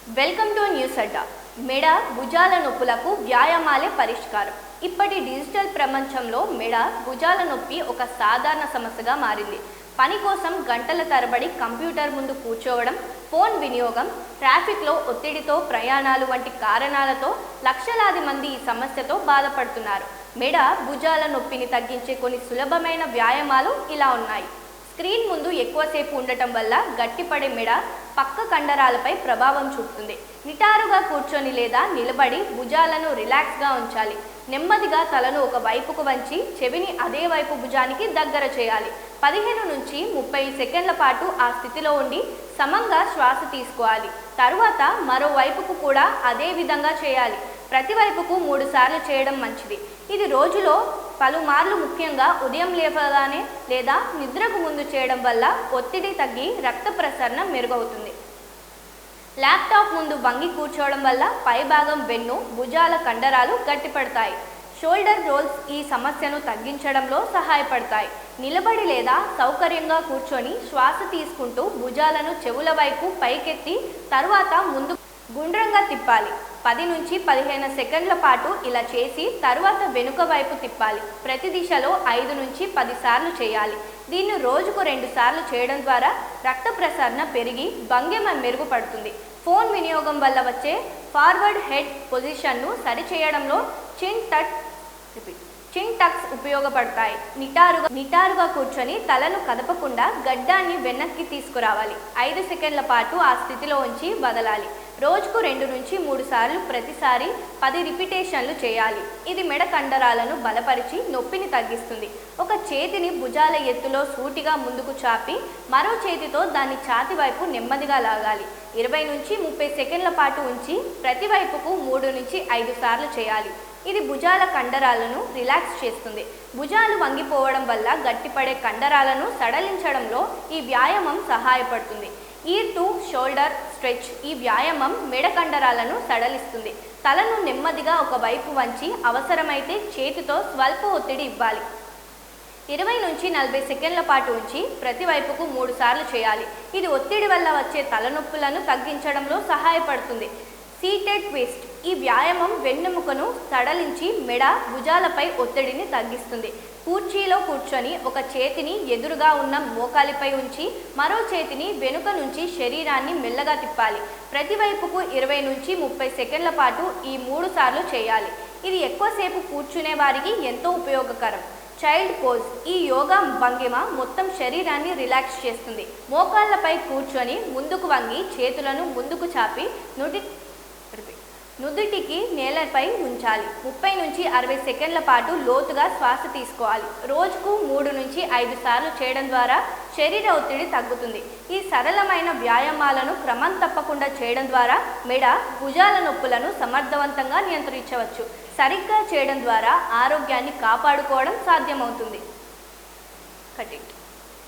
Welcome to news అడ్డా. మెడ భుజాల నొప్పులకు వ్యాయామాలే పరిష్కారం. ఇప్పటి డిజిటల్ ప్రపంచంలో మెడ భుజాల నొప్పి ఒక సాధారణ సమస్యగా మారింది. పని కోసం గంటల తరబడి కంప్యూటర్ ముందు కూర్చోవడం, ఫోన్ వినియోగం, ట్రాఫిక్లో ఒత్తిడితో ప్రయాణాలు వంటి కారణాలతో లక్షలాది మంది ఈ సమస్యతో బాధపడుతున్నారు. మెడ భుజాల నొప్పిని తగ్గించే కొన్ని సులభమైన వ్యాయామాలు ఇలా ఉన్నాయి. స్క్రీన్ ముందు ఎక్కువసేపు ఉండటం వల్ల గట్టిపడే మెడ పక్క కండరాలపై ప్రభావం చూపుతుంది. నిటారుగా కూర్చొని లేదా నిలబడి భుజాలను రిలాక్స్గా ఉంచాలి. నెమ్మదిగా తలను ఒక వైపుకు వంచి చెవిని అదే వైపు భుజానికి దగ్గర చేయాలి. 15 నుంచి 30 సెకండ్ల పాటు ఆ స్థితిలో ఉండి సమంగా శ్వాస తీసుకోవాలి. తరువాత మరో వైపుకు కూడా అదే విధంగా చేయాలి. ప్రతి వైపుకు 3 సార్లు చేయడం మంచిది. ఇది రోజులో పలుమార్లు, ముఖ్యంగా ఉదయం లేవగానే లేదా నిద్రకు ముందు చేయడం వల్ల ఒత్తిడి తగ్గి రక్త ప్రసరణ మెరుగవుతుంది. ల్యాప్టాప్ ముందు వంగి కూర్చోవడం వల్ల పైభాగం వెన్ను, భుజాల కండరాలు గట్టిపడతాయి. షోల్డర్ రోల్స్ ఈ సమస్యను తగ్గించడంలో సహాయపడతాయి. నిలబడి లేదా సౌకర్యంగా కూర్చొని శ్వాస తీసుకుంటూ భుజాలను చెవుల వైపు పైకెత్తి తరువాత ముందు గుండ్రంగా తిప్పాలి. 10 నుంచి 15 సెకండ్ల పాటు ఇలా చేసి తరువాత వెనుక వైపు తిప్పాలి. ప్రతి దిశలో 5 నుంచి 10 సార్లు చేయాలి. దీన్ని రోజుకు 2 సార్లు చేయడం ద్వారా రక్త ప్రసరణ పెరిగి భంగిమ మెరుగుపడుతుంది. ఫోన్ వినియోగం వల్ల వచ్చే ఫార్వర్డ్ హెడ్ పొజిషన్ను సరిచేయడంలో చిన్ టక్స్ ఉపయోగపడతాయి. నిటారుగా కూర్చొని తలను కదపకుండా గడ్డాన్ని వెనక్కి తీసుకురావాలి. 5 సెకండ్ల పాటు ఆ స్థితిలో ఉంచి వదలాలి. రోజుకు 2 నుంచి 3 సార్లు, ప్రతిసారి 10 రిపిటేషన్లు చేయాలి. ఇది మెడ కండరాలను బలపరిచి నొప్పిని తగ్గిస్తుంది. ఒక చేతిని భుజాల ఎత్తులో సూటిగా ముందుకు చాపి మరో చేతితో దాన్ని ఛాతి వైపు నెమ్మదిగా లాగాలి. 20 నుంచి 30 సెకండ్ల పాటు ఉంచి ప్రతి వైపుకు 3 నుంచి 5 సార్లు చేయాలి. ఇది భుజాల కండరాలను రిలాక్స్ చేస్తుంది. భుజాలు వంగిపోవడం వల్ల గట్టిపడే కండరాలను సడలించడంలో ఈ వ్యాయామం సహాయపడుతుంది. ఇయర్ టు షోల్డర్ స్ట్రెచ్ ఈ వ్యాయామం మెడ కండరాలను సడలిస్తుంది. తలను నెమ్మదిగా ఒక వైపు వంచి అవసరమైతే చేతితో స్వల్ప ఒత్తిడి ఇవ్వాలి. 20 నుంచి 40 సెకండ్ల పాటు ఉంచి ప్రతి వైపుకు 3 సార్లు చేయాలి. ఇది ఒత్తిడి వల్ల వచ్చే తలనొప్పులను తగ్గించడంలో సహాయపడుతుంది. సీటెడ్ ట్విస్ట్ ఈ వ్యాయామం వెన్నెముకను సడలించి మెడ, భుజాలపై ఒత్తిడిని తగ్గిస్తుంది. కుర్చీలో కూర్చొని ఒక చేతిని ఎదురుగా ఉన్న మోకాలిపై ఉంచి మరో చేతిని వెనుక నుంచి శరీరాన్ని మెల్లగా తిప్పాలి. ప్రతి వైపుకు 20 నుంచి 30 సెకండ్ల పాటు ఈ 3 సార్లు చేయాలి. ఇది ఎక్కువసేపు కూర్చునే వారికి ఎంతో ఉపయోగకరం. చైల్డ్ పోజ్ ఈ యోగా భంగిమ మొత్తం శరీరాన్ని రిలాక్స్ చేస్తుంది. మోకాళ్ళపై కూర్చొని ముందుకు వంగి చేతులను ముందుకు చాపి నుదుటికి నేలపై ఉంచాలి. 30 నుంచి 60 సెకండ్ల పాటు లోతుగా శ్వాస తీసుకోవాలి. రోజుకు 3 నుంచి 5 సార్లు చేయడం ద్వారా శరీర ఒత్తిడి తగ్గుతుంది. ఈ సరళమైన వ్యాయామాలను క్రమం తప్పకుండా చేయడం ద్వారా మెడ, భుజాల నొప్పులను సమర్థవంతంగా నియంత్రించవచ్చు. సరిగ్గా చేయడం ద్వారా ఆరోగ్యాన్ని కాపాడుకోవడం సాధ్యమవుతుంది. Cut it.